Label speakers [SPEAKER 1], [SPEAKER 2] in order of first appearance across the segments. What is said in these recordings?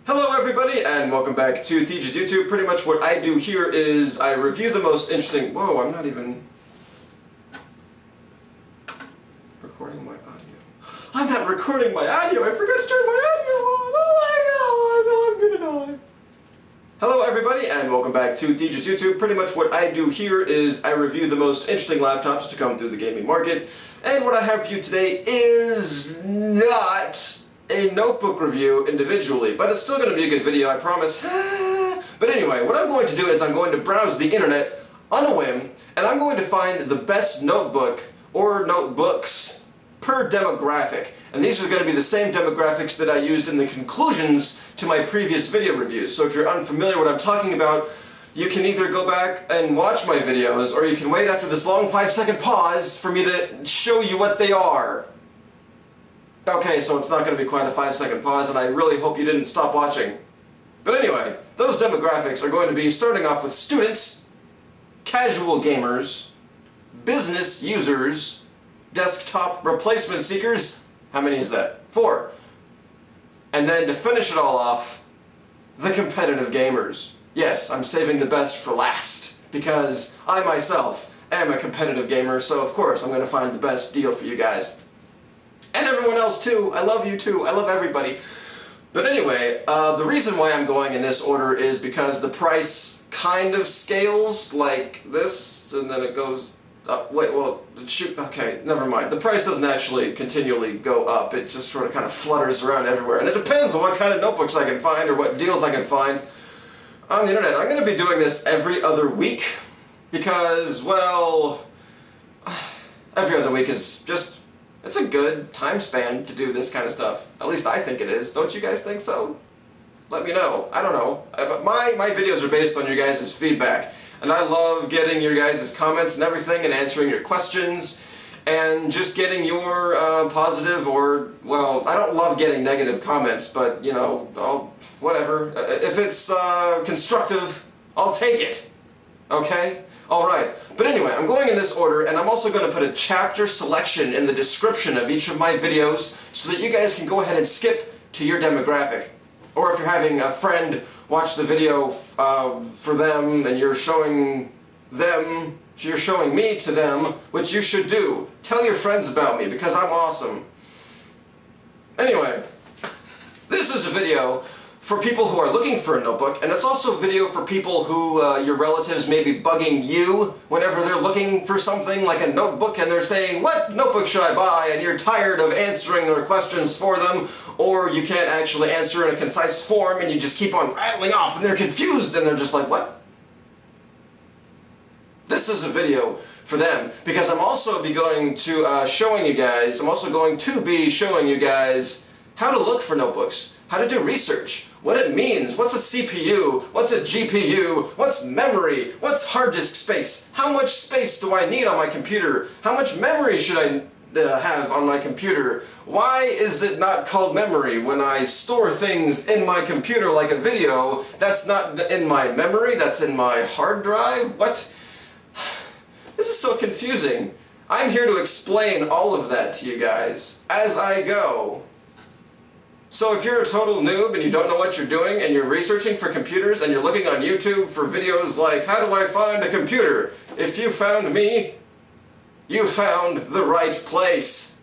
[SPEAKER 1] Hello everybody, and welcome back to Theje's YouTube. Pretty much what I do here is I review the most interesting... Whoa, I'm not even... recording my audio. I'm not recording my audio! I forgot to turn my audio on! Oh my god! I'm gonna die! Hello everybody, and welcome back to Theje's YouTube. Pretty much what I do here is I review the most interesting laptops to come through the gaming market. And what I have for you today is not a notebook review individually, but it's still going to be a good video, I promise. But anyway, what I'm going to do is I'm going to browse the internet on a whim, and I'm going to find the best notebook or notebooks per demographic. And these are going to be the same demographics that I used in the conclusions to my previous video reviews. So if you're unfamiliar with what I'm talking about, you can either go back and watch my videos, or you can wait after this long 5-second pause for me to show you what they are. Okay, so it's not going to be quite a 5-second pause, and I really hope you didn't stop watching. But anyway, those demographics are going to be starting off with students, casual gamers, business users, desktop replacement seekers. How many is that? 4. And then to finish it all off, the competitive gamers. Yes, I'm saving the best for last, because I myself am a competitive gamer, so of course I'm going to find the best deal for you guys. And everyone else too. I love you too. I love everybody. But anyway, the reason why I'm going in this order is because the price kind of scales like this, and then it goes up. Wait, well, shoot, okay, never mind. The price doesn't actually continually go up. It just sort of kind of flutters around everywhere. And it depends on what kind of notebooks I can find or what deals I can find on the internet. I'm going to be doing this every other week because, well, every other week is just... it's a good time span to do this kind of stuff. At least I think it is. Don't you guys think so? Let me know. I don't know. But my videos are based on your guys' feedback. And I love getting your guys' comments and everything and answering your questions. And just getting your positive or, well, I don't love getting negative comments, but, you know, whatever. If it's constructive, I'll take it. Okay? Alright, but anyway, I'm going in this order, and I'm also going to put a chapter selection in the description of each of my videos so that you guys can go ahead and skip to your demographic. Or if you're having a friend watch the video for them, and you're showing them, you're showing me to them, which you should do. Tell your friends about me, because I'm awesome. Anyway, this is a video for people who are looking for a notebook, and it's also a video for people who your relatives may be bugging you whenever they're looking for something like a notebook and they're saying, what notebook should I buy? And you're tired of answering their questions for them, or you can't actually answer in a concise form and you just keep on rattling off and they're confused and they're just like, what? This is a video for them, because I'm also going to be showing you guys how to look for notebooks, how to do research, what it means, what's a CPU, what's a GPU, what's memory, what's hard disk space, how much space do I need on my computer, how much memory should I have on my computer, why is it not called memory when I store things in my computer like a video, that's not in my memory, that's in my hard drive, what? This is so confusing. I'm here to explain all of that to you guys as I go. So if you're a total noob and you don't know what you're doing and you're researching for computers and you're looking on YouTube for videos like, how do I find a computer? If you found me, you found the right place.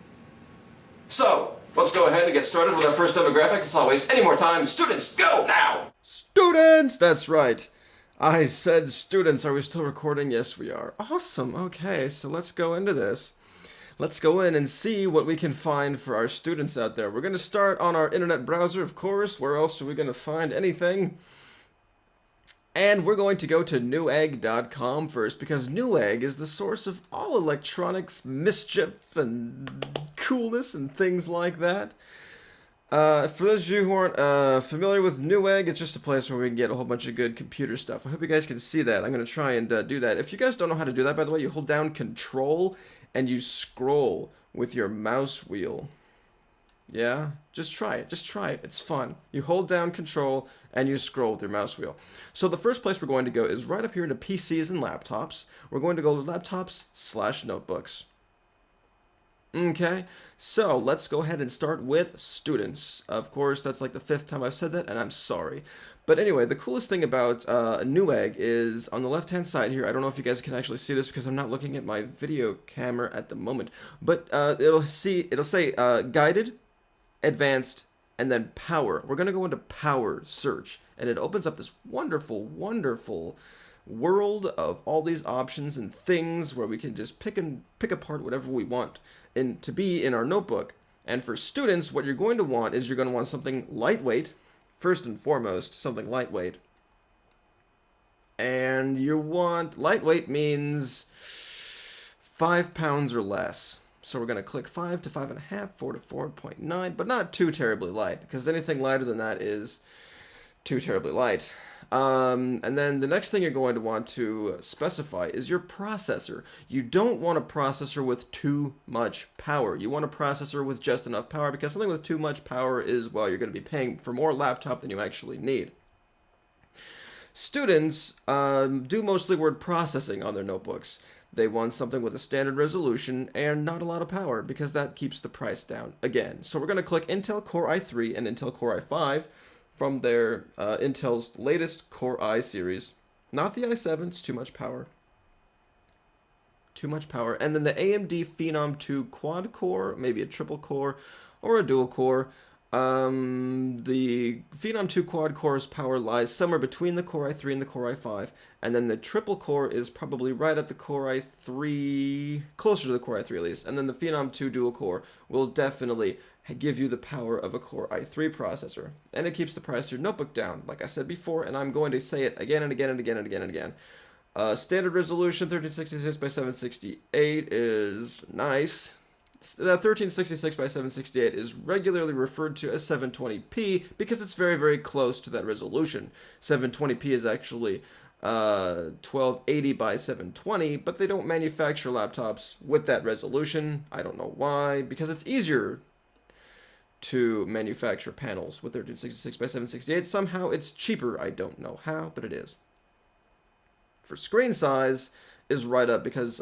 [SPEAKER 1] So, let's go ahead and get started with our first demographic. Let's not waste any more time. Students, go now! Students! That's right. I said students. Are we still recording? Yes, we are. Awesome. Okay, so let's go into this. Let's go in and see what we can find for our students out there. We're going to start on our internet browser, of course. Where else are we going to find anything? And we're going to go to newegg.com first, because Newegg is the source of all electronics mischief and coolness and things like that. For those of you who aren't familiar with Newegg, it's just a place where we can get a whole bunch of good computer stuff. I hope you guys can see that. I'm going to try and do that. If you guys don't know how to do that, by the way, you hold down Control and you scroll with your mouse wheel. Yeah? Just try it. Just try it. It's fun. You hold down Control and you scroll with your mouse wheel. So the first place we're going to go is right up here into PCs and laptops. We're going to go to laptops/notebooks. Okay, so let's go ahead and start with students. Of course, that's like the 5th time I've said that, and I'm sorry. But anyway, the coolest thing about Newegg is on the left-hand side here. I don't know if you guys can actually see this because I'm not looking at my video camera at the moment. But it'll say guided, advanced, and then power. We're gonna go into power search, and it opens up this wonderful, wonderful world of all these options and things where we can just pick apart whatever we want to be in our notebook. And for students, what you're going to want is you're going to want something lightweight, first and foremost, something lightweight. And you want, lightweight means 5 pounds or less. So we're going to click 5 to 5.5, 4 to 4.9, but not too terribly light, because anything lighter than that is too terribly light. And then the next thing you're going to want to specify is your processor. You don't want a processor with too much power. You want a processor with just enough power, because something with too much power is, well, you're going to be paying for more laptop than you actually need. Students do mostly word processing on their notebooks. They want something with a standard resolution and not a lot of power, because that keeps the price down again. So we're going to click Intel Core i3 and Intel Core i5 from their Intel's latest Core i series. Not the i7, it's too much power. Too much power. And then the AMD Phenom 2 quad core, maybe a triple core or a dual core. The Phenom 2 quad core's power lies somewhere between the Core i3 and the Core i5, and then the triple core is probably right at the Core i3, closer to the Core i3 at least, and then the Phenom 2 dual core will definitely give you the power of a Core i3 processor, and it keeps the price of your notebook down, like I said before, and I'm going to say it again and again and again and again and again. Standard resolution 1366 by 768 is nice. 1366 by 768 is regularly referred to as 720p because it's very, very close to that resolution. 720p is actually 1280 by 720, but they don't manufacture laptops with that resolution. I don't know why, because it's easier to manufacture panels with 1366 by 768. Somehow it's cheaper. I don't know how, but it is. For screen size is right up, because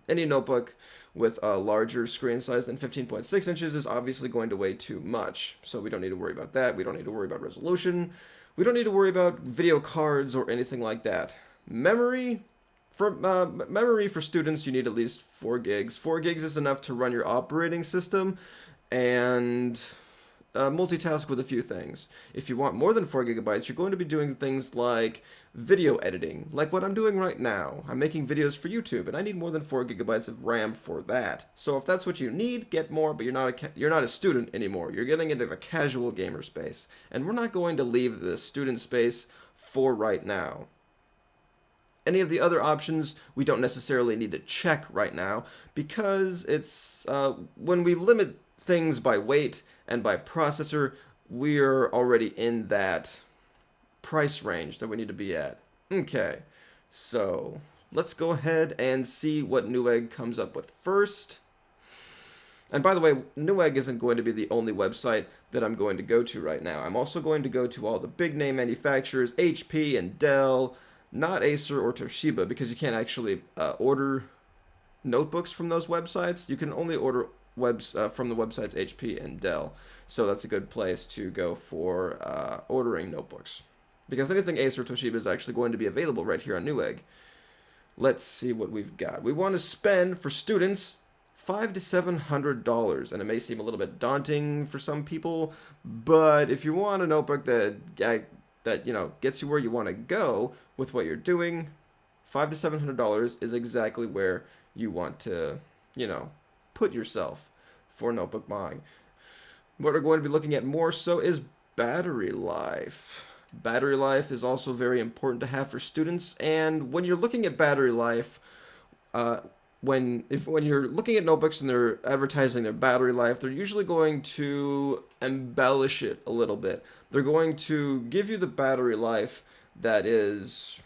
[SPEAKER 1] any notebook with a larger screen size than 15.6 inches is obviously going to weigh too much. So we don't need to worry about that. We don't need to worry about resolution. We don't need to worry about video cards or anything like that. Memory for students, you need at least 4 gigs. 4 gigs is enough to run your operating system and multitask with a few things. If you want more than 4 gigabytes, you're going to be doing things like video editing, like what I'm doing right now. I'm making videos for YouTube, and I need more than 4 gigabytes of RAM for that. So if that's what you need, get more, but you're not a student anymore. You're getting into the casual gamer space, and we're not going to leave the student space for right now. Any of the other options we don't necessarily need to check right now, because it's when we limit things by weight and by processor, we're already in that price range that we need to be at. Okay, so let's go ahead and see what Newegg comes up with first. And by the way, Newegg isn't going to be the only website that I'm going to go to right now. I'm also going to go to all the big name manufacturers, HP and Dell, not Acer or Toshiba, because you can't actually order notebooks from those websites. You can only order from the websites HP and Dell. So that's a good place to go for ordering notebooks, because anything Acer or Toshiba is actually going to be available right here on Newegg. Let's see what we've got. We want to spend, for students, $500 to $700, and it may seem a little bit daunting for some people, but if you want a notebook that you know gets you where you want to go with what you're doing, $500 to $700 is exactly where you want to, you know, put yourself for notebook buying. What we're going to be looking at more so is battery life. Battery life is also very important to have for students, and when you're looking at battery life, when you're looking at notebooks and they're advertising their battery life, they're usually going to embellish it a little bit. They're going to give you the battery life that is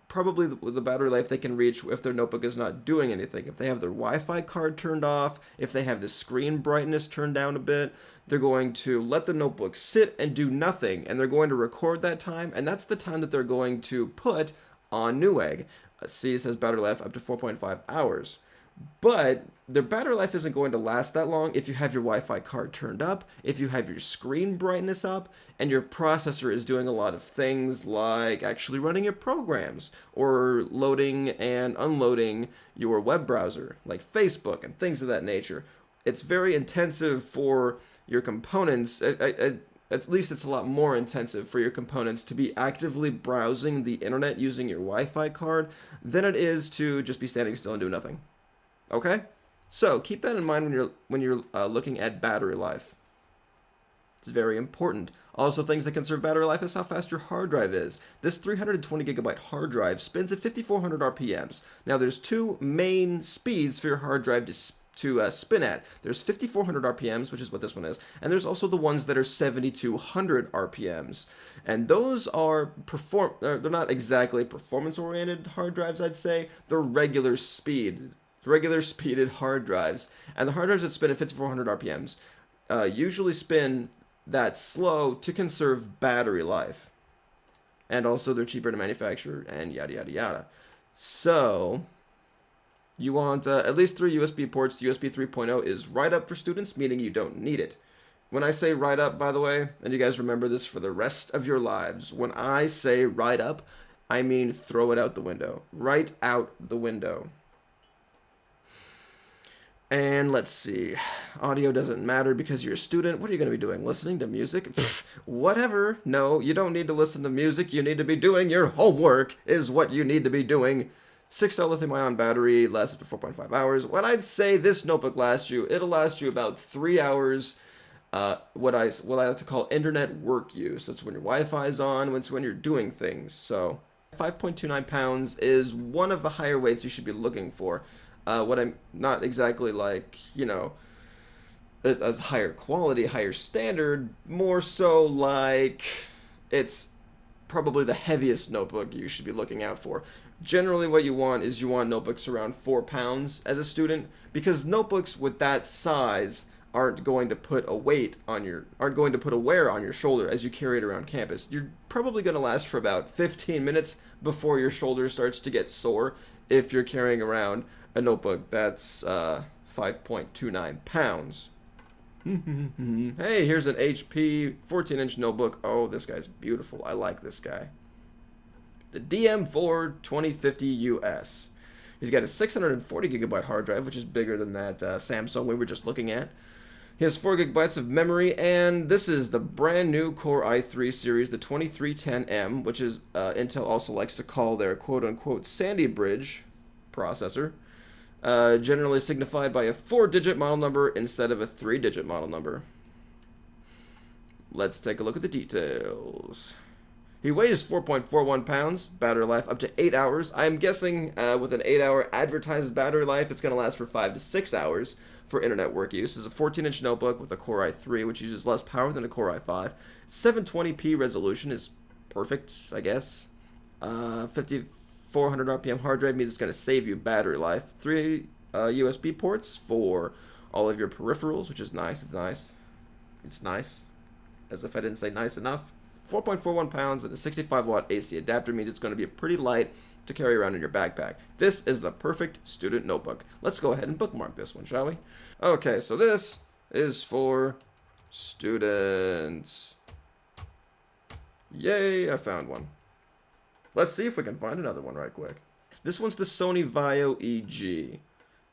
[SPEAKER 1] probably the battery life they can reach if their notebook is not doing anything. If they have their Wi-Fi card turned off, if they have the screen brightness turned down a bit, they're going to let the notebook sit and do nothing, and they're going to record that time, and that's the time that they're going to put on Newegg. See, it says battery life up to 4.5 hours. But their battery life isn't going to last that long if you have your Wi-Fi card turned up, if you have your screen brightness up, and your processor is doing a lot of things like actually running your programs or loading and unloading your web browser, like Facebook and things of that nature. It's very intensive for your components. At least it's a lot more intensive for your components to be actively browsing the internet using your Wi-Fi card than it is to just be standing still and do nothing. Okay? So keep that in mind when you're looking at battery life. It's very important. Also, things that conserve battery life is how fast your hard drive is. This 320 gigabyte hard drive spins at 5,400 RPMs. Now, there's two main speeds for your hard drive to spin at. There's 5,400 RPMs, which is what this one is, and there's also the ones that are 7,200 RPMs. And those are they're not exactly performance-oriented hard drives, I'd say. They're regular speeded hard drives. And the hard drives that spin at 5,400 RPMs usually spin that slow to conserve battery life. And also they're cheaper to manufacture and yada yada yada. So you want at least 3 USB ports. USB 3.0 is right up for students, meaning you don't need it. When I say right up, by the way, and you guys remember this for the rest of your lives, when I say right up, I mean throw it out the window. Right out the window. And let's see, audio doesn't matter because you're a student. What are you going to be doing? Listening to music? Pfft, whatever. No, you don't need to listen to music. You need to be doing your homework is what you need to be doing. 6-cell lithium-ion battery lasts up to 4.5 hours. What I'd say this notebook lasts you, it'll last you about 3 hours. What I like to call internet work use. That's when your Wi-Fi is on, when you're doing things. So 5.29 pounds is one of the higher weights you should be looking for. What I'm not exactly like, as higher quality, higher standard, more so like it's probably the heaviest notebook you should be looking out for. Generally what you want is notebooks around 4 pounds as a student, because notebooks with that size aren't going to put a wear on your shoulder as you carry it around campus. You're probably going to last for about 15 minutes before your shoulder starts to get sore if you're carrying around a notebook that's 5.29 pounds. Hey, here's an HP 14-inch notebook. Oh, this guy's beautiful. I like this guy. The DM4 2050 US. He's got a 640 gigabyte hard drive, which is bigger than that Samsung we were just looking at. He has 4 gigabytes of memory, and this is the brand new Core i3 series, the 2310M, which is Intel also likes to call their quote-unquote Sandy Bridge processor. Generally signified by a 4-digit model number instead of a 3-digit model number. Let's take a look at the details. He weighs 4.41 pounds, battery life up to 8 hours. I'm guessing with an 8-hour advertised battery life, it's going to last for 5 to 6 hours for internet work use. It's a 14-inch notebook with a Core i3, which uses less power than a Core i5. 720p resolution is perfect, I guess. 5,400 RPM hard drive means it's going to save you battery life. 3 USB ports for all of your peripherals, which is nice. It's nice. As if I didn't say nice enough. 4.41 pounds and a 65-watt AC adapter means it's going to be pretty light to carry around in your backpack. This is the perfect student notebook. Let's go ahead and bookmark this one, shall we? Okay, so this is for students. Yay, I found one. Let's see if we can find another one right quick. This one's the Sony Vaio EG.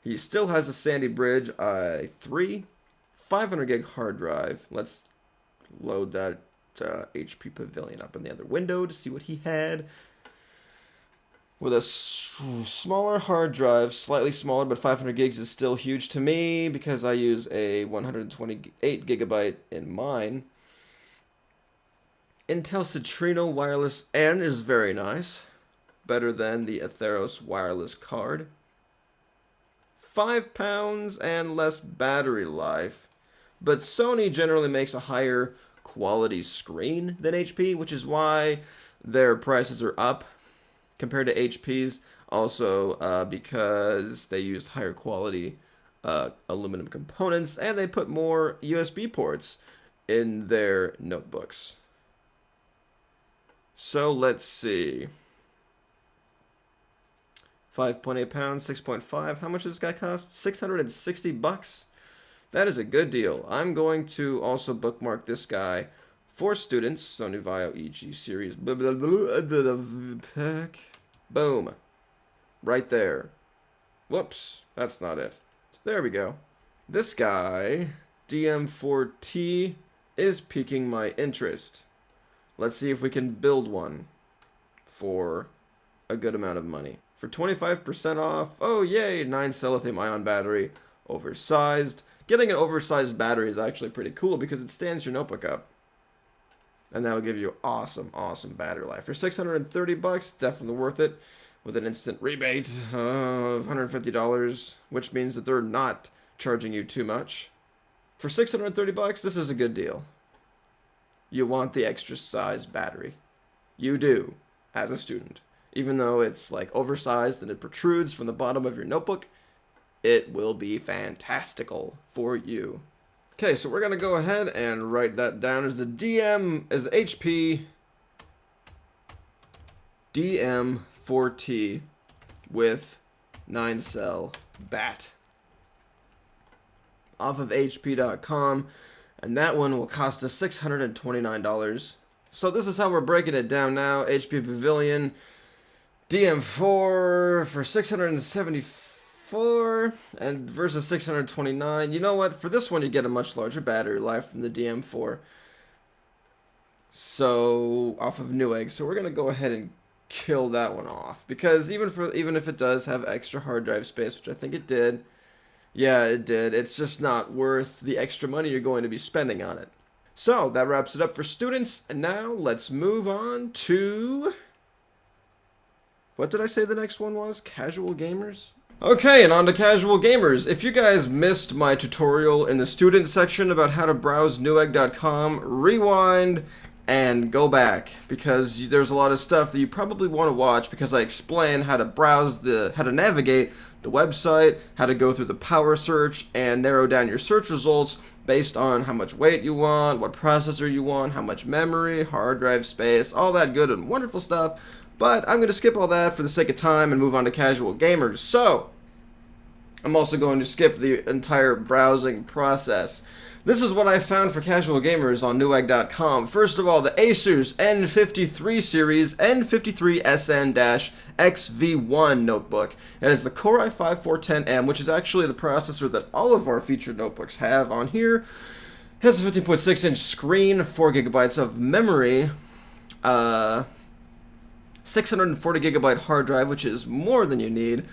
[SPEAKER 1] He still has a Sandy Bridge i3, 500 gig hard drive. Let's load that HP Pavilion up in the other window to see what he had. With a smaller hard drive, slightly smaller, but 500 gigs is still huge to me because I use a 128 gigabyte in mine. Intel Citrino Wireless N is very nice. Better than the Atheros wireless card. 5 pounds and less battery life. But Sony generally makes a higher quality screen than HP, which is why their prices are up compared to HP's. Also because they use higher quality aluminum components and they put more USB ports in their notebooks. So let's see. 5.8 pounds, 6.5. How much does this guy cost? 660 bucks. That is a good deal. I'm going to also bookmark this guy for students. Sony Vaio EG series. Boom. Right there. Whoops. That's not it. There we go. This guy, DM4T, is piquing my interest. Let's see if we can build one for a good amount of money. For 25% off, oh yay, 9-cell lithium-ion battery, oversized. Getting an oversized battery is actually pretty cool because it stands your notebook up. And that'll give you awesome, awesome battery life. For 630 bucks, definitely worth it. With an instant rebate of $150, which means that they're not charging you too much. For 630 bucks, this is a good deal. You want the extra size battery. You do, as a student. Even though it's like oversized and it protrudes from the bottom of your notebook, it will be fantastical for you. Okay, so we're gonna go ahead and write that down as the HP DM4T with 9-cell bat. Off of HP.com, and that one will cost us $629. So this is how we're breaking it down now. HP Pavilion DM4 for $674 and versus $629. You know what? For this one, you get a much larger battery life than the DM4. So off of Newegg. So we're gonna go ahead and kill that one off because even if it does have extra hard drive space, which I think it did. Yeah, it did. It's just not worth the extra money you're going to be spending on it. So that wraps it up for students. And now let's move on to... What did I say the next one was? Casual gamers? Okay, and on to casual gamers. If you guys missed my tutorial in the student section about how to browse Newegg.com, rewind and go back because there's a lot of stuff that you probably want to watch because I explain how to browse how to navigate the website, how to go through the power search and narrow down your search results based on how much weight you want, what processor you want, how much memory, hard drive space, all that good and wonderful stuff. But I'm going to skip all that for the sake of time and move on to casual gamers. So, I'm also going to skip the entire browsing process. This is what I found for casual gamers on Newegg.com. First of all, the Asus N53 series N53SN-XV1 notebook. It is the Core i5-410M, which is actually the processor that all of our featured notebooks have on here. It has a 15.6-inch screen, 4 gigabytes of memory, 640 gigabyte hard drive, which is more than you need.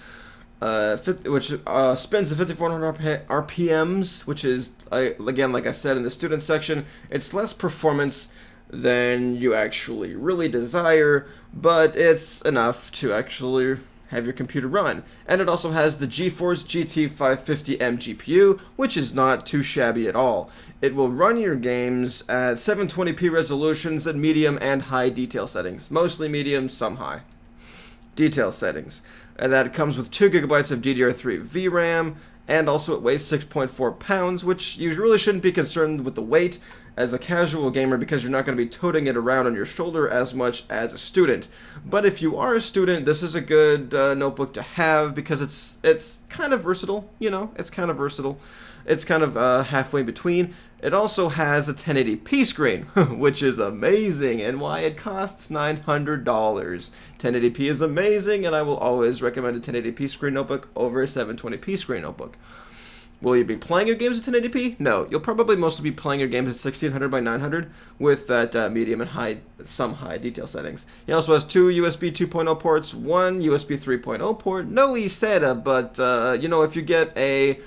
[SPEAKER 1] Which spins at 5400 RPMs, which is, again, like I said in the student section, it's less performance than you actually really desire, but it's enough to actually have your computer run. And it also has the GeForce GT 550M GPU, which is not too shabby at all. It will run your games at 720p resolutions at medium and high detail settings. Mostly medium, some high. Detail settings. And that comes with 2 gigabytes of DDR3 VRAM, and also it weighs 6.4 pounds, which you really shouldn't be concerned with the weight as a casual gamer because you're not going to be toting it around on your shoulder as much as a student. But if you are a student, this is a good notebook to have because it's kind of versatile, you know, it's kind of versatile. It's kind of halfway between. It also has a 1080p screen, which is amazing, and why it costs $900. 1080p is amazing, and I will always recommend a 1080p screen notebook over a 720p screen notebook. Will you be playing your games at 1080p? No, you'll probably mostly be playing your games at 1600 by 900 with that medium and some high detail settings. It also has 2 USB 2.0 ports, 1 USB 3.0 port, no eSATA, but you know, if you get a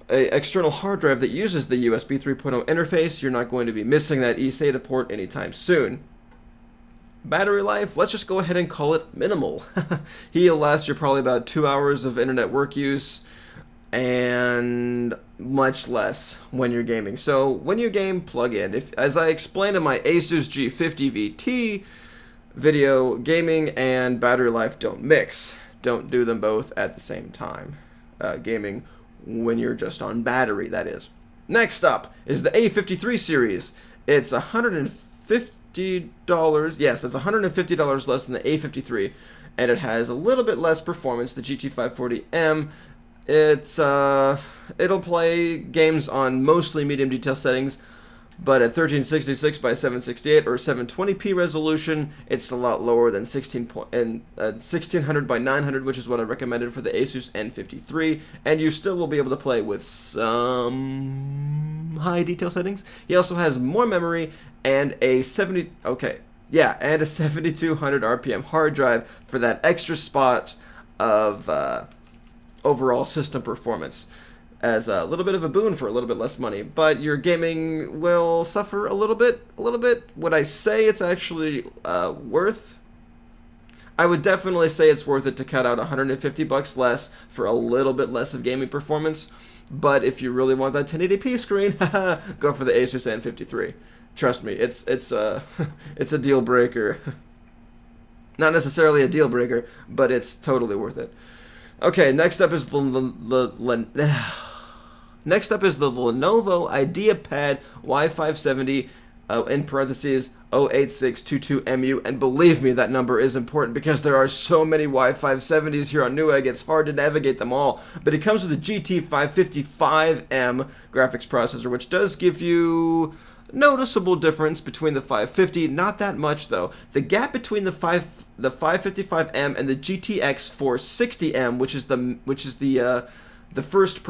[SPEAKER 1] external hard drive that uses the USB 3.0 interface, you're not going to be missing that eSATA port anytime soon. Battery life, let's just go ahead and call it minimal. He'll last you probably about 2 hours of internet work use, and much less when you're gaming. So when you game, plug in. As I explained in my Asus G50 VT video, gaming and battery life don't mix. Don't do them both at the same time. Gaming when you're just on battery, that is. Next up is the A53 series. It's $150. Yes, it's $150 less than the A53. and it has a little bit less performance. The GT540M, it'll play games on mostly medium detail settings, but at 1366 by 768 or 720p resolution, it's a lot lower than 1600 by 900, which is what I recommended for the Asus N53, and you still will be able to play with some high detail settings. He also has more memory and a 7200 RPM hard drive for that extra spot of overall system performance, as a little bit of a boon for a little bit less money, but your gaming will suffer a little bit. Would I say it's actually worth? I would definitely say it's worth it to cut out $150 less for a little bit less of gaming performance, but if you really want that 1080p screen, go for the Asus N53. Trust me, it's a deal breaker. Not necessarily a deal breaker, but it's totally worth it. Okay, next up is the Lenovo IdeaPad Y570, in parentheses 08622MU, and believe me, that number is important because there are so many Y570s here on Newegg, it's hard to navigate them all, but it comes with a GT555M graphics processor, which does give you noticeable difference between the 550, not that much though. The gap between the 555M and the GTX 460M, which is the first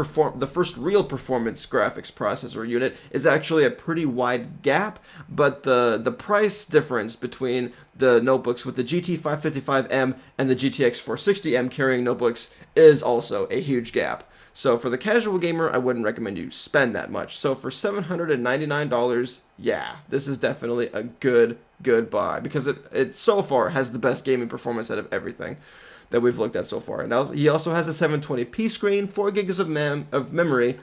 [SPEAKER 1] real performance graphics processor unit, is actually a pretty wide gap, but the price difference between the notebooks with the GT555M and the GTX 460M carrying notebooks is also a huge gap. So for the casual gamer, I wouldn't recommend you spend that much. So for $799, yeah, this is definitely a good buy, because it so far has the best gaming performance out of everything that we've looked at so far. Now, he also has a 720p screen, 4 gigs of memory,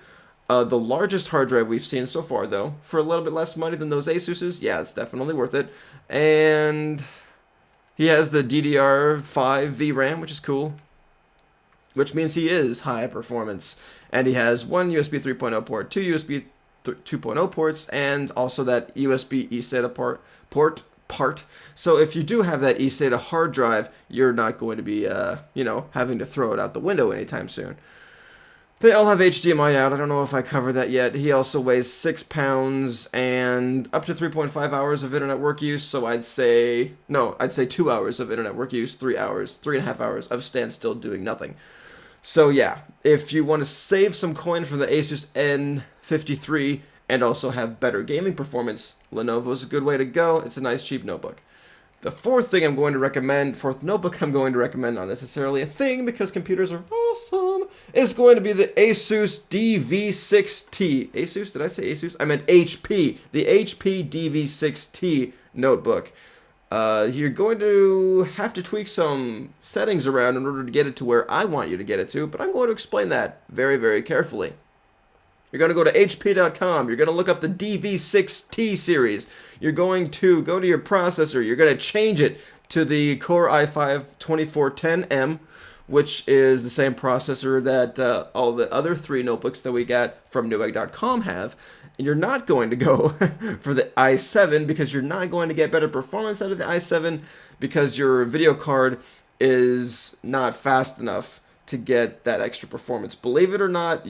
[SPEAKER 1] the largest hard drive we've seen so far, though. For a little bit less money than those Asus's, yeah, it's definitely worth it. And he has the DDR5 VRAM, which is cool, which means he is high performance. And he has one USB 3.0 port, two USB 2.0 ports, and also that USB eSATA port. So if you do have that eSATA hard drive, you're not going to be, having to throw it out the window anytime soon. They all have HDMI out. I don't know if I covered that yet. He also weighs 6 pounds and up to 3.5 hours of internet work use. So I'd say 2 hours of internet work use, 3.5 hours of standstill doing nothing. So yeah, if you want to save some coin for the Asus N53 and also have better gaming performance, Lenovo is a good way to go. It's a nice cheap notebook. The fourth notebook I'm going to recommend, not necessarily a thing because computers are awesome, is going to be the Asus DV6T. Asus? Did I say Asus? I meant HP. The HP DV6T notebook. You're going to have to tweak some settings around in order to get it to where I want you to get it to, but I'm going to explain that very, very carefully. You're going to go to HP.com. You're going to look up the DV6T series. You're going to go to your processor. You're going to change it to the Core i5-2410M, which is the same processor that all the other 3 notebooks that we got from Newegg.com have. And you're not going to go for the i7 because you're not going to get better performance out of the i7 because your video card is not fast enough to get that extra performance. Believe it or not,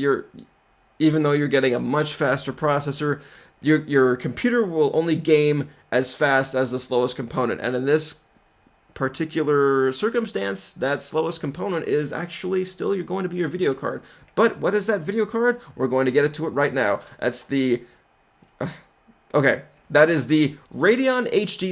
[SPEAKER 1] even though you're getting a much faster processor, your computer will only game as fast as the slowest component. And in this particular circumstance, that slowest component is actually still going to be your video card. But what is that video card? We're going to get it to it right now. That's the... that is the Radeon HD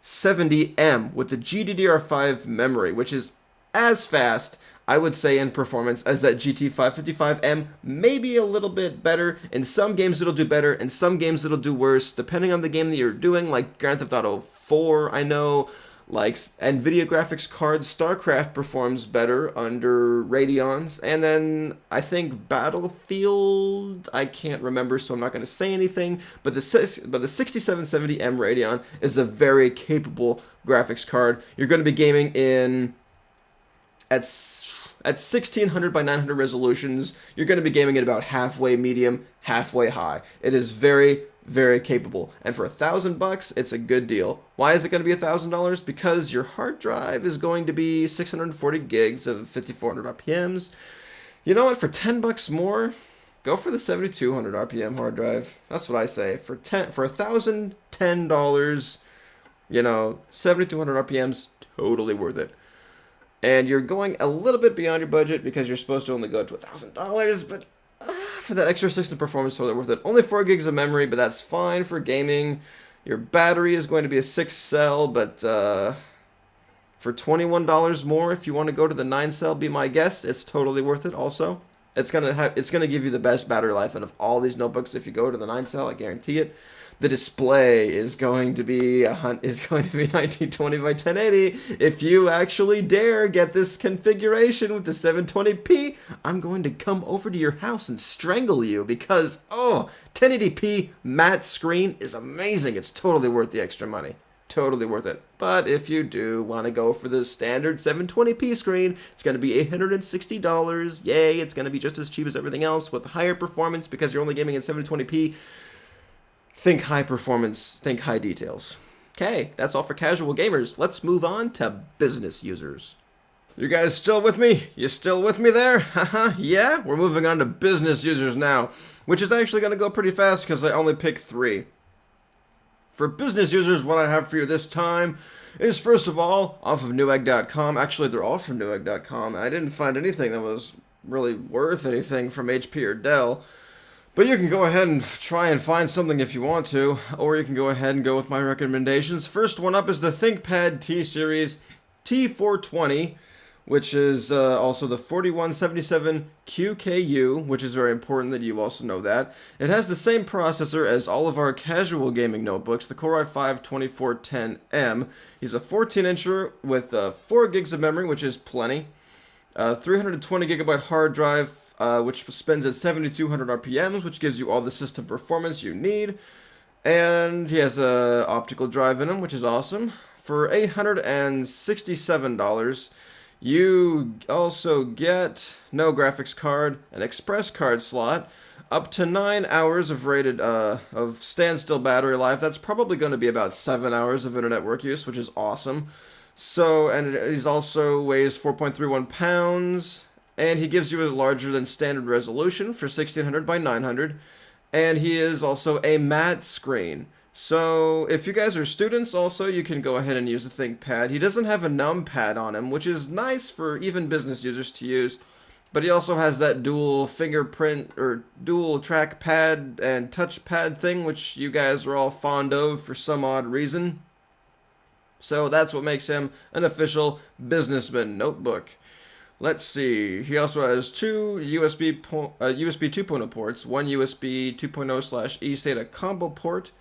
[SPEAKER 1] 6770M with the GDDR5 memory, which is as fast, I would say, in performance as that GT555M, maybe a little bit better. In some games it'll do better, in some games it'll do worse, depending on the game that you're doing, like Grand Theft Auto 4, I know, like NVIDIA graphics cards, StarCraft performs better under Radeons, and then I think Battlefield, I can't remember, so I'm not going to say anything, but the 6770M Radeon is a very capable graphics card. You're going to be gaming at 1600 by 900 resolutions. You're going to be gaming at about halfway medium, halfway high. It is very, Very capable. And for $1,000, it's a good deal. Why is it going to be $1,000? Because your hard drive is going to be 640 gigs of 5,400 RPMs. You know what? For $10 more, go for the 7,200 RPM hard drive. That's what I say. For $1,010, 7,200 RPMs, totally worth it. And you're going a little bit beyond your budget because you're supposed to only go to $1,000, but for that extra system performance, totally worth it. Only 4 gigs of memory, but that's fine for gaming. Your battery is going to be a 6-cell, but for $21 more, if you want to go to the 9-cell, be my guest. It's totally worth it. Also, it's gonna give you the best battery life out of all these notebooks. If you go to the 9-cell, I guarantee it. The display is going to be 1920 by 1080. If you actually dare get this configuration with the 720p, I'm going to come over to your house and strangle you because 1080p matte screen is amazing. It's totally worth the extra money. Totally worth it. But if you do want to go for the standard 720p screen, it's going to be $860. Yay, it's going to be just as cheap as everything else with higher performance because you're only gaming in 720p. Think high performance, think high details. Okay, that's all for casual gamers. Let's move on to business users. You guys still with me? You still with me there? Haha, yeah? We're moving on to business users now, which is actually going to go pretty fast because I only picked 3. For business users, what I have for you this time is, first of all, off of Newegg.com. Actually, they're all from Newegg.com. I didn't find anything that was really worth anything from HP or Dell. But you can go ahead and try and find something if you want to, or you can go ahead and go with my recommendations. First one up is the ThinkPad T-Series T420, which is also the 4177 QKU, which is very important that you also know that. It has the same processor as all of our casual gaming notebooks, the Core i5-2410M. He's a 14-incher with 4 gigs of memory, which is plenty. 320 gigabyte hard drive, which spins at 7,200 RPMs, which gives you all the system performance you need. And he has a optical drive in him, which is awesome. For $867, you also get no graphics card, an express card slot, up to 9 hours of rated of standstill battery life. That's probably going to be about 7 hours of internet work use, which is awesome. So, and he's also weighs 4.31 pounds, and he gives you a larger than standard resolution for 1600 by 900, and he is also a matte screen. So, if you guys are students also, you can go ahead and use the ThinkPad. He doesn't have a numpad on him, which is nice for even business users to use, but he also has that dual fingerprint or dual trackpad and touchpad thing, which you guys are all fond of for some odd reason. So that's what makes him an official businessman notebook. Let's see. He also has 2 USB 2.0 ports, one USB 2.0/eSATA combo port,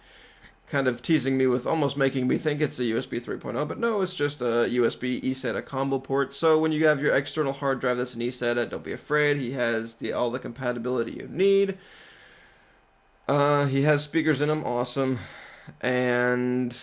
[SPEAKER 1] kind of teasing me with almost making me think it's a USB 3.0, but no, it's just a USB eSATA combo port. So when you have your external hard drive that's an eSATA, don't be afraid. He has all the compatibility you need. He has speakers in him, awesome, and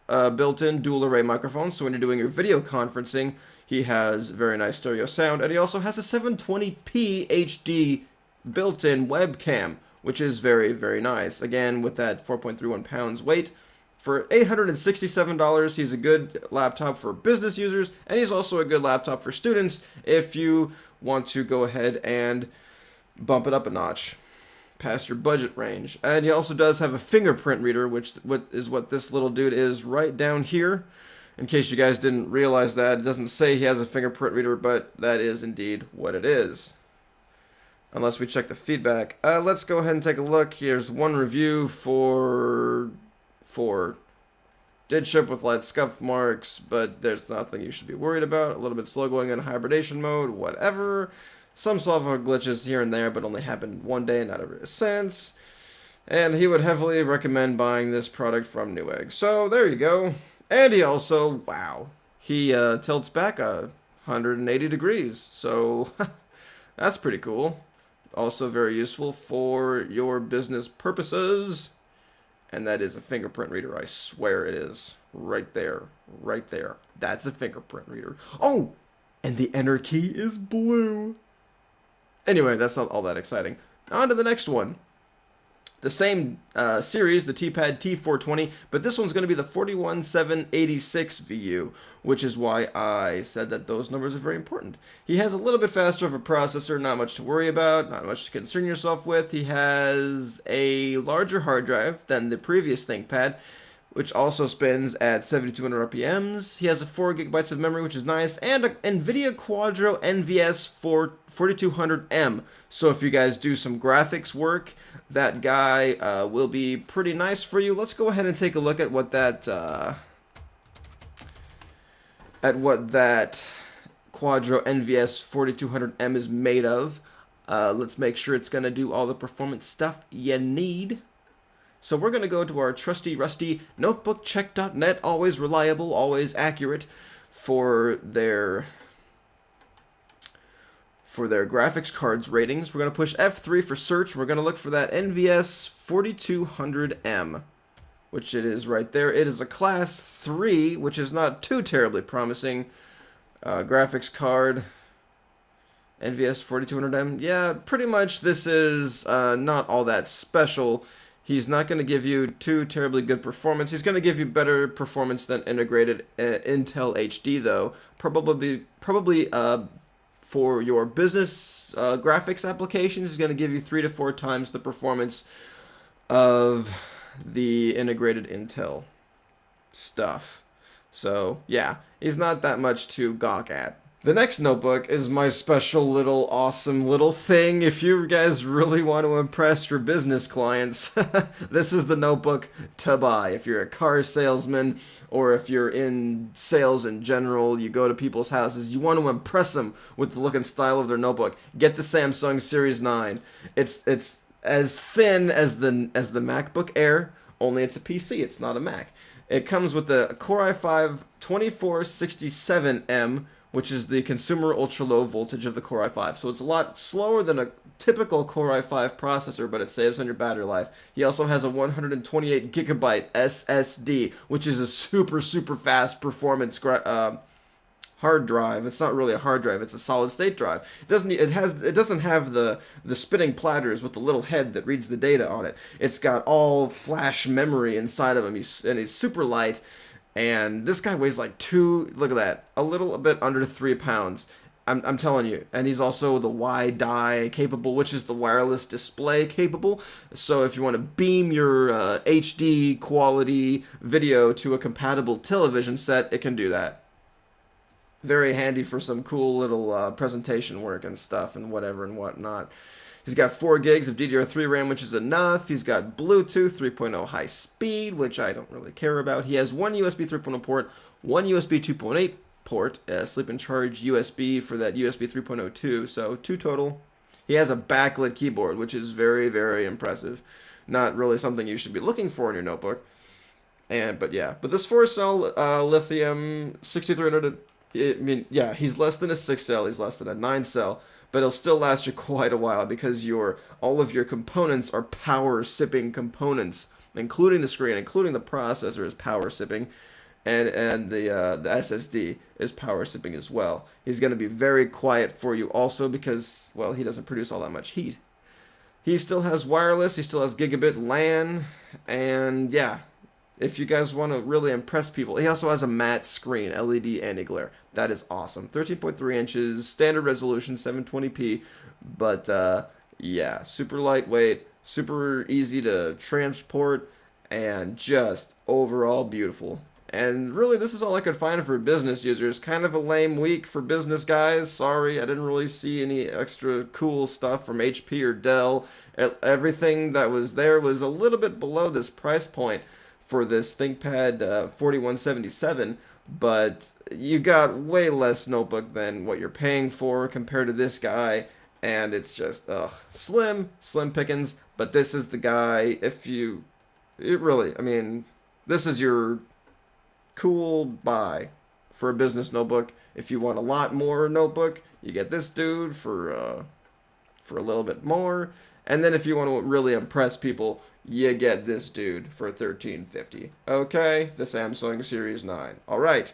[SPEAKER 1] built-in dual array microphone, so when you're doing your video conferencing, he has very nice stereo sound, and he also has a 720p HD built-in webcam, which is very, very nice. Again, with that 4.31 pounds weight. For $867, he's a good laptop for business users, and he's also a good laptop for students if you want to go ahead and bump it up a notch past your budget range. And he also does have a fingerprint reader, which is what this little dude is right down here. In case you guys didn't realize that, it doesn't say he has a fingerprint reader, but that is indeed what it is. Unless we check the feedback. Let's go ahead and take a look. Here's one review for did ship with light scuff marks, but there's nothing you should be worried about. A little bit slow going in hibernation mode, whatever. Some software glitches here and there, but only happened one day, not ever since. And he would heavily recommend buying this product from Newegg. So there you go. And he also, wow, he tilts back 180 degrees. So that's pretty cool. Also very useful for your business purposes. And that is a fingerprint reader. I swear it is. Right there. Right there. That's a fingerprint reader. Oh! And the enter key is blue. Anyway, that's not all that exciting. On to the next one. the same series, the TPad T420, but this one's going to be the 41786 VU, which is why I said that those numbers are very important. He has a little bit faster of a processor, not much to worry about, not much to concern yourself with. He has a larger hard drive than the previous ThinkPad, which also spins at 7200 RPMs. He has a 4 gigabytes of memory, which is nice, and an NVIDIA Quadro NVS 4200M. So if you guys do some graphics work, that guy will be pretty nice for you. Let's go ahead and take a look at what that Quadro NVS 4200M is made of. Let's make sure it's going to do all the performance stuff you need. So we're going to go to our trusty, rusty notebookcheck.net, always reliable, always accurate for their graphics cards ratings. We're going to push F3 for search. We're going to look for that NVS 4200M, which it is right there. It is a class 3, which is not too terribly promising. Graphics card, NVS 4200M. Yeah, pretty much this is not all that special. He's not going to give you too terribly good performance. He's going to give you better performance than integrated Intel HD, though. Probably for your business graphics applications, he's going to give you 3 to 4 times the performance of the integrated Intel stuff. So, yeah, he's not that much to gawk at. The next notebook is my special little awesome little thing. If you guys really want to impress your business clients, this is the notebook to buy. If you're a car salesman or if you're in sales in general, you go to people's houses, you want to impress them with the look and style of their notebook, get the Samsung Series 9. It's as thin as the MacBook Air, only it's a PC, it's not a Mac. It comes with the Core i5 2467M, which is the consumer ultra-low voltage of the Core i5. So it's a lot slower than a typical Core i5 processor, but it saves on your battery life. He also has a 128 gigabyte SSD, which is a super, super fast performance hard drive. It's not really a hard drive, it's a solid state drive. It doesn't have the spinning platters with the little head that reads the data on it. It's got all flash memory inside of him, and he's super light. And this guy weighs like look at that, a little bit under 3 pounds. I'm telling you. And he's also the WiDi capable, which is the wireless display capable. So if you want to beam your HD quality video to a compatible television set, it can do that. Very handy for some cool little presentation work and stuff and whatever and whatnot. He's got 4 gigs of DDR3 RAM, which is enough. He's got Bluetooth 3.0 high speed, which I don't really care about. He has one USB 3.0 port, one USB 2.8 port, sleep and charge USB for that USB 3.0 too, so 2 total. He has a backlit keyboard, which is very, very impressive. Not really something you should be looking for in your notebook. But this 4-cell lithium 6300, he's less than a 6-cell, he's less than a 9-cell. But it'll still last you quite a while because all of your components are power sipping components, including the screen, including the processor is power sipping, and the SSD is power sipping as well. He's going to be very quiet for you also because, well, he doesn't produce all that much heat. He still has wireless, he still has gigabit LAN, and yeah. If you guys want to really impress people, he also has a matte screen, LED anti-glare. That is awesome. 13.3 inches, standard resolution, 720p. But, yeah, super lightweight, super easy to transport, and just overall beautiful. And really, this is all I could find for business users. Kind of a lame week for business guys. Sorry, I didn't really see any extra cool stuff from HP or Dell. Everything that was there was a little bit below this price point for this ThinkPad 4177, but you got way less notebook than what you're paying for compared to this guy, and it's just, slim pickings, but this is the guy, this is your cool buy for a business notebook. If you want a lot more notebook, you get this dude for a little bit more. And then if you want to really impress people, you get this dude for $13.50. Okay, the Samsung Series 9. All right,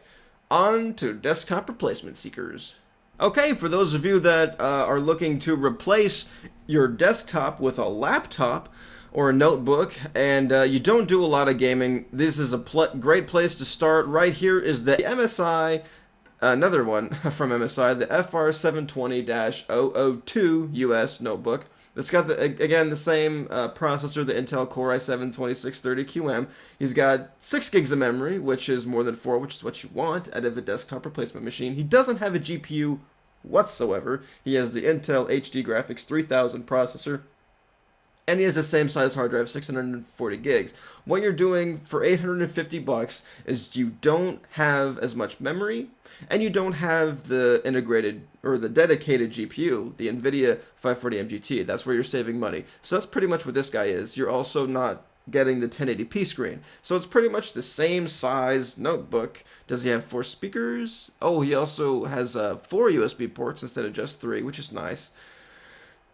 [SPEAKER 1] on to desktop replacement seekers. Okay, for those of you that are looking to replace your desktop with a laptop or a notebook, and you don't do a lot of gaming, this is a great place to start. Right here is the MSI, another one from MSI, the FR720-002 US notebook. It's got, again, the same processor, the Intel Core i7-2630QM. He's got 6 gigs of memory, which is more than 4, which is what you want out of a desktop replacement machine. He doesn't have a GPU whatsoever. He has the Intel HD Graphics 3000 processor, and he has the same size hard drive, 640 gigs. What you're doing for $850 is you don't have as much memory, and you don't have the integrated or the dedicated GPU, the NVIDIA 540M GT. That's where you're saving money. So that's pretty much what this guy is. You're also not getting the 1080p screen. So it's pretty much the same size notebook. Does he have 4 speakers? Oh, he also has 4 USB ports instead of just 3, which is nice.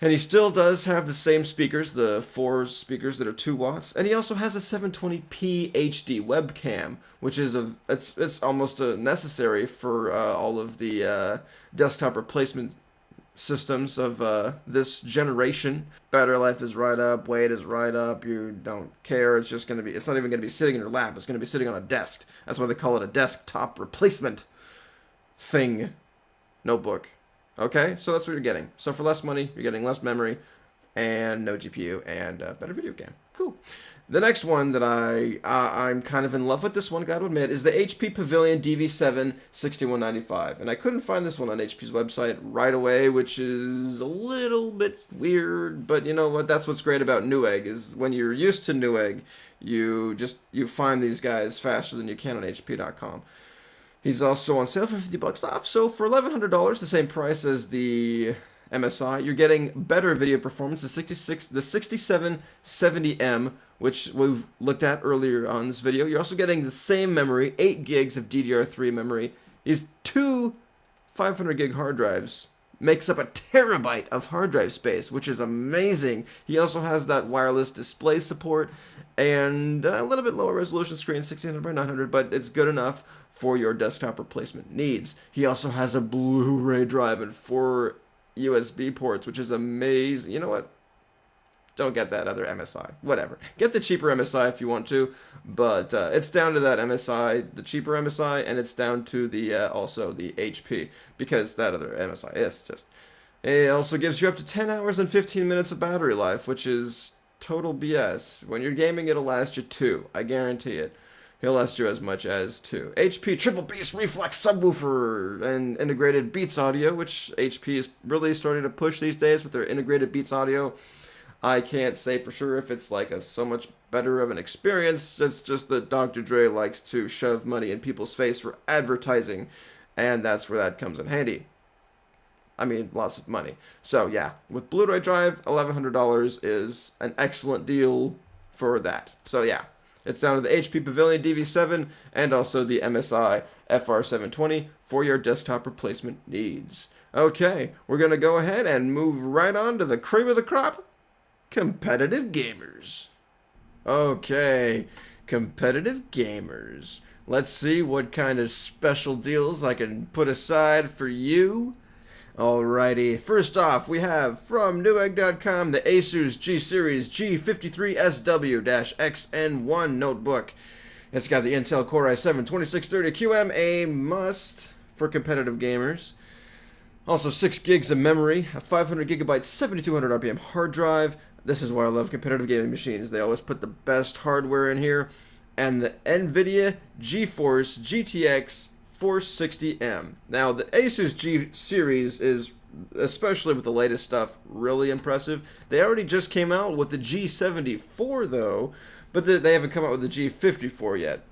[SPEAKER 1] And he still does have the same speakers, the 4 speakers that are 2 watts, and he also has a 720p HD webcam, which is it's almost necessary for all of the desktop replacement systems of this generation. Battery life is right up, weight is right up. You don't care. It's just gonna be. It's not even gonna be sitting in your lap. It's gonna be sitting on a desk. That's why they call it a desktop replacement thing notebook. Okay, so that's what you're getting. So for less money, you're getting less memory and no GPU and a better video game. Cool. The next one that I'm kind of in love with, this one, gotta admit, is the HP Pavilion DV7 6195. And I couldn't find this one on HP's website right away, which is a little bit weird, but you know what? That's what's great about Newegg, is when you're used to Newegg, you find these guys faster than you can on HP.com. He's also on sale for $50 off, so for $1,100, the same price as the MSI, you're getting better video performance, the 6770M, which we've looked at earlier on this video. You're also getting the same memory, 8 gigs of DDR3 memory. These 2 500 gig hard drives makes up a terabyte of hard drive space, which is amazing. He also has that wireless display support and a little bit lower resolution screen, 1600 by 900, but it's good enough for your desktop replacement needs. He also has a Blu-ray drive and 4 USB ports, which is amazing. You know what? Don't get that other MSI. Whatever. Get the cheaper MSI if you want to, but it's down to that MSI, the cheaper MSI, and it's down to the also the HP, because that other MSI, it's just... It also gives you up to 10 hours and 15 minutes of battery life, which is total BS. When you're gaming, it'll last you 2. I guarantee it. He'll last you as much as 2. HP Triple Bass Reflex Subwoofer and integrated Beats audio, which HP is really starting to push these days with their integrated Beats audio. I can't say for sure if it's like so much better of an experience. It's just that Dr. Dre likes to shove money in people's face for advertising, and that's where that comes in handy. I mean, lots of money. So yeah, with Blu-ray drive, $1,100 is an excellent deal for that. So yeah, it's down to the HP Pavilion DV7 and also the MSI FR720 for your desktop replacement needs. Okay, we're going to go ahead and move right on to the cream of the crop, competitive gamers. Okay, competitive gamers. Let's see what kind of special deals I can put aside for you. Alrighty, first off, we have from Newegg.com the Asus G-Series G53SW-XN1 notebook. It's got the Intel Core i7-2630QM, a must for competitive gamers. Also 6 gigs of memory, a 500 gigabyte 7200 RPM hard drive. This is why I love competitive gaming machines. They always put the best hardware in here. And the NVIDIA GeForce GTX 460M. Now, the Asus G series is, especially with the latest stuff, really impressive. They already just came out with the G74, though, but they haven't come out with the G54 yet.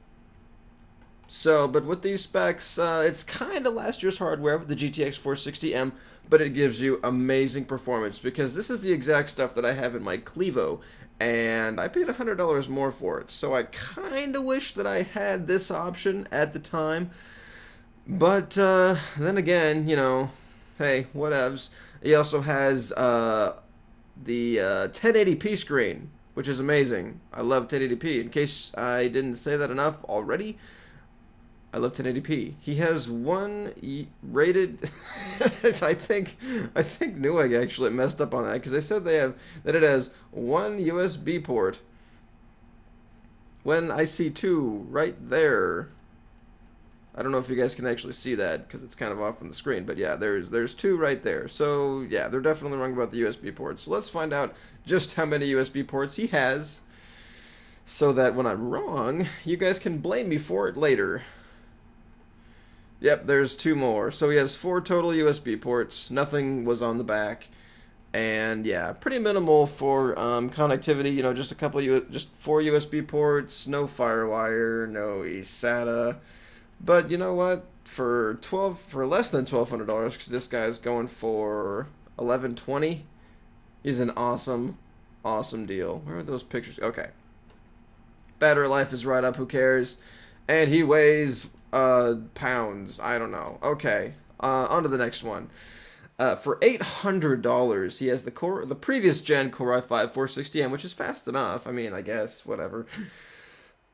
[SPEAKER 1] So, but with these specs, it's kind of last year's hardware with the GTX 460M, but it gives you amazing performance, because this is the exact stuff that I have in my Clevo, and I paid $100 more for it. So I kind of wish that I had this option at the time. But then again, you know, hey, whatevs. He also has the 1080p screen, which is amazing. I love 1080p. In case I didn't say that enough already, I love 1080p. He has one rated. I think Newegg actually messed up on that because they said that it has one USB port. When I see two right there. I don't know if you guys can actually see that because it's kind of off on the screen, but yeah, there's two right there. So yeah, they're definitely wrong about the USB ports. So let's find out just how many USB ports he has, so that when I'm wrong, you guys can blame me for it later. Yep, there's two more. So he has 4 total USB ports. Nothing was on the back. And yeah, pretty minimal for connectivity. You know, just a couple, just 4 USB ports, no FireWire, no eSATA. But you know what? For less than $1,200, because this guy's going for $1,120, is an awesome deal. Where are those pictures? Okay. Battery life is right up. Who cares? And he weighs pounds. I don't know. Okay. On to the next one. For $800, he has the previous gen Core i5 460M, which is fast enough. I mean, I guess whatever.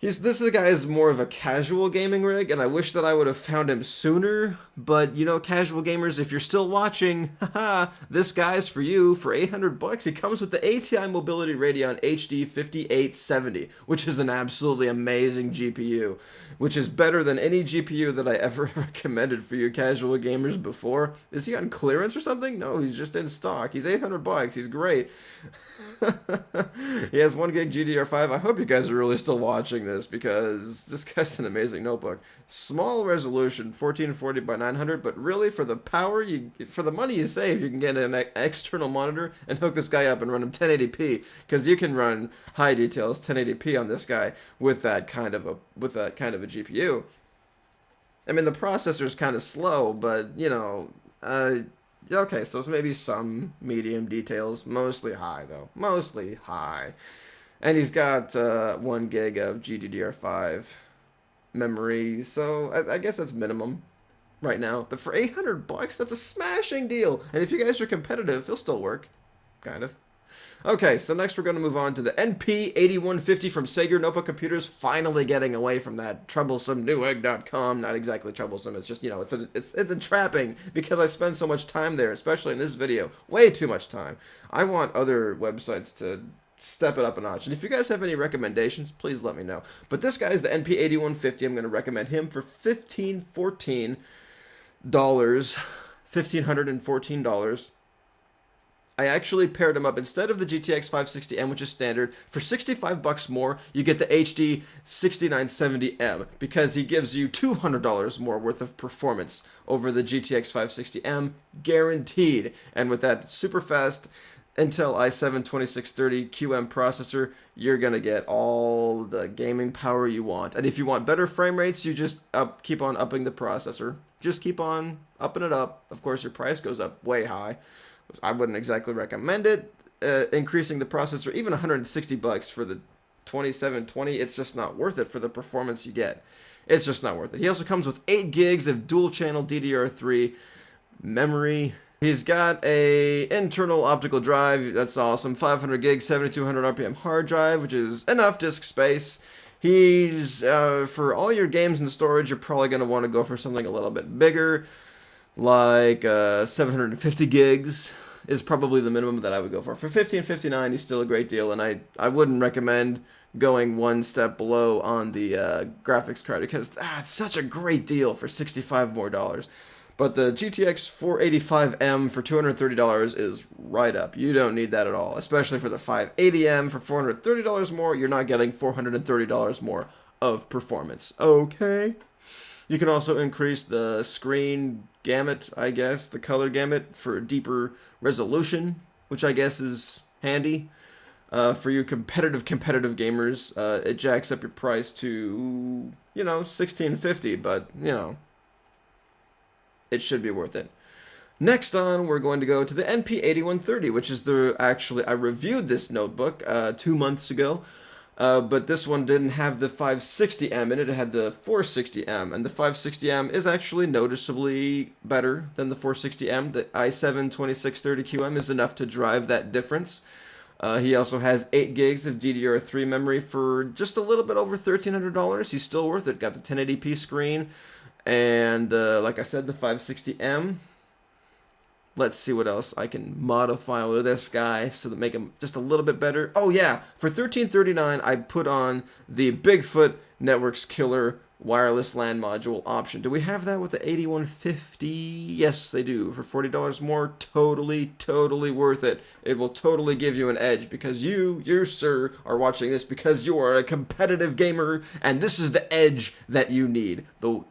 [SPEAKER 1] This guy is more of a casual gaming rig, and I wish that I would have found him sooner. But, you know, casual gamers, if you're still watching, haha, this guy's for you. For $800, he comes with the ATI Mobility Radeon HD 5870, which is an absolutely amazing GPU, which is better than any GPU that I ever recommended for you casual gamers before. Is he on clearance or something? No, he's just in stock. He's $800. He's great. He has 1 gig GDDR5. I hope you guys are really still watching this because this guy's an amazing notebook. Small resolution, 1440 by 900, but really for the power, for the money you save, you can get an external monitor and hook this guy up and run him 1080p, because you can run high details 1080p on this guy with that kind of a GPU. I mean, the processor's kind of slow, but you know, okay, so it's maybe some medium details, mostly high though, mostly high. And he's got 1 gig of GDDR5 memory, so I guess that's minimum right now. But for $800, that's a smashing deal. And if you guys are competitive, he'll still work, kind of. Okay, so next we're going to move on to the NP8150 from Sager Notebook Computers, finally getting away from that troublesome Newegg.com. Not exactly troublesome, it's just, you know, it's entrapping because I spend so much time there, especially in this video. Way too much time. I want other websites to step it up a notch. And if you guys have any recommendations, please let me know. But this guy is the NP8150. I'm going to recommend him for $1,514. I actually paired him up instead of the GTX 560M, which is standard. For $65 more, you get the HD 6970M because he gives you $200 more worth of performance over the GTX 560M, guaranteed. And with that super fast Intel i7-2630 QM processor, you're going to get all the gaming power you want. And if you want better frame rates, you just keep on upping the processor. Just keep on upping it up. Of course, your price goes up way high. I wouldn't exactly recommend it. Increasing the processor, even $160 for the 2720, it's just not worth it for the performance you get. It's just not worth it. He also comes with 8 gigs of dual-channel DDR3 memory. He's got a internal optical drive, that's awesome, 500 gigs, 7200 RPM hard drive, which is enough disk space. He's, for all your games and storage, you're probably going to want to go for something a little bit bigger, like 750 gigs is probably the minimum that I would go for. For $1,559, he's still a great deal, and I wouldn't recommend going one step below on the graphics card because it's such a great deal for $65 more. But the GTX 485M for $230 is right up. You don't need that at all, especially for the 580M for $430 more. You're not getting $430 more of performance. Okay. You can also increase the screen gamut, I guess, the color gamut for deeper resolution, which I guess is handy. For you competitive gamers, it jacks up your price to, you know, $1,650, but, you know, it should be worth it. Next on, we're going to go to the NP8130, which is I reviewed this notebook 2 months ago. But this one didn't have the 560M in it, it had the 460M, and the 560M is actually noticeably better than the 460M. The i7-2630QM is enough to drive that difference. He also has 8 gigs of DDR3 memory for just a little bit over $1,300. He's still worth it. Got the 1080p screen, and like I said, the 560M. Let's see what else I can modify with this guy so that make him just a little bit better. Oh yeah, for $1,339, I put on the Bigfoot Networks Killer wireless LAN module option. Do we have that with the 8150? Yes, they do. For $40 more, totally worth it. It will totally give you an edge because you, sir, are watching this because you are a competitive gamer, and this is the edge that you need. The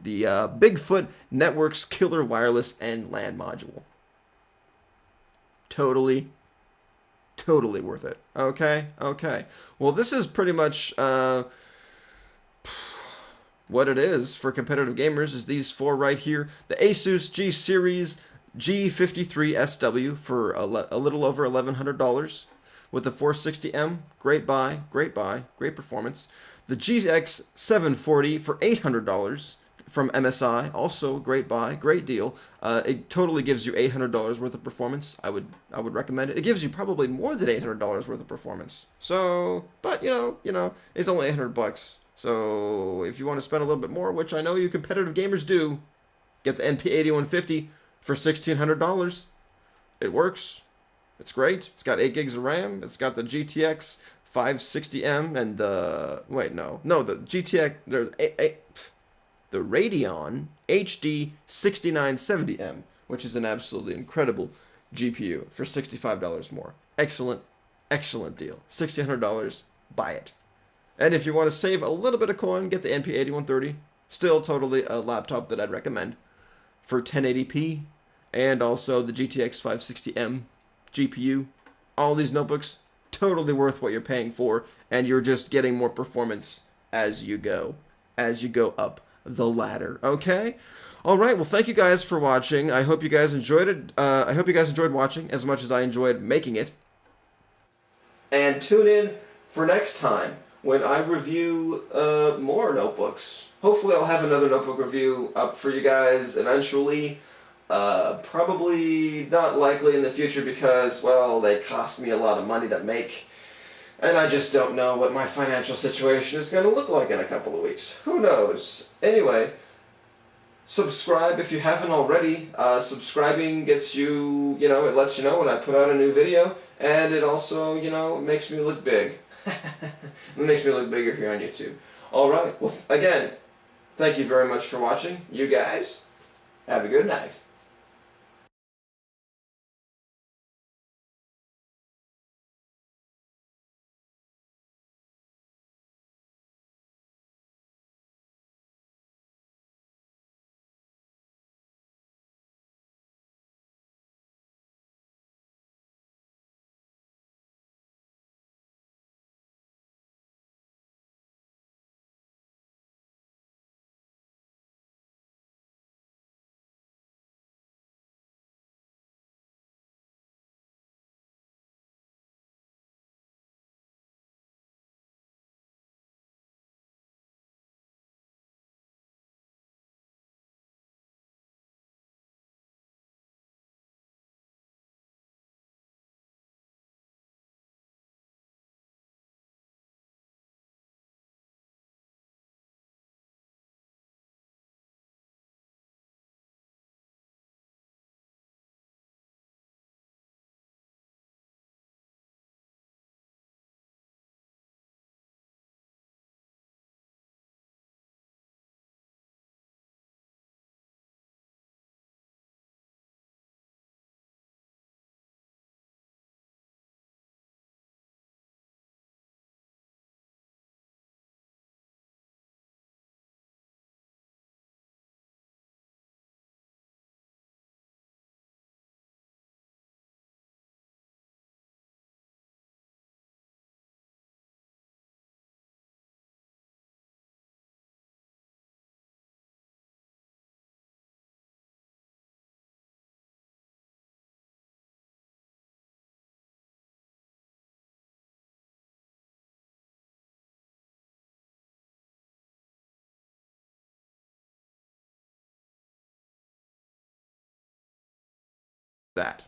[SPEAKER 1] Bigfoot Networks Killer wireless and LAN module. Totally worth it. Okay. Well, this is pretty much what it is for competitive gamers. Is these 4 right here: the Asus G Series G53SW for a little over $1,100 with the 460M. Great buy, great performance. The GX 740 for $800. From MSI, also great buy, great deal. It totally gives you $800 worth of performance. I would recommend it. It gives you probably more than $800 worth of performance. So, but you know, it's only $800. So if you want to spend a little bit more, which I know you competitive gamers do, get the NP8150 for $1,600. It works. It's great. It's got 8 gigs of RAM. It's got the GTX 560M and the the GTX the Radeon HD 6970M, which is an absolutely incredible GPU for $65 more. Excellent deal. $1,600, buy it. And if you want to save a little bit of coin, get the NP8130. Still totally a laptop that I'd recommend for 1080p, and also the GTX 560M GPU. All these notebooks, totally worth what you're paying for, and you're just getting more performance as you go up the ladder. Okay, all right, well, thank you guys for watching. I hope you guys enjoyed it. I hope you guys enjoyed watching as much as I enjoyed making it. And tune in for next time when I review more notebooks. Hopefully I'll have another notebook review up for you guys eventually. Probably not likely in the future because, well, they cost me a lot of money to make. And I just don't know what my financial situation is going to look like in a couple of weeks. Who knows? Anyway, subscribe if you haven't already. Subscribing gets you, it lets you know when I put out a new video. And it also, makes me look big. It makes me look bigger here on YouTube. Alright, well, again, thank you very much for watching. You guys, have a good night. That.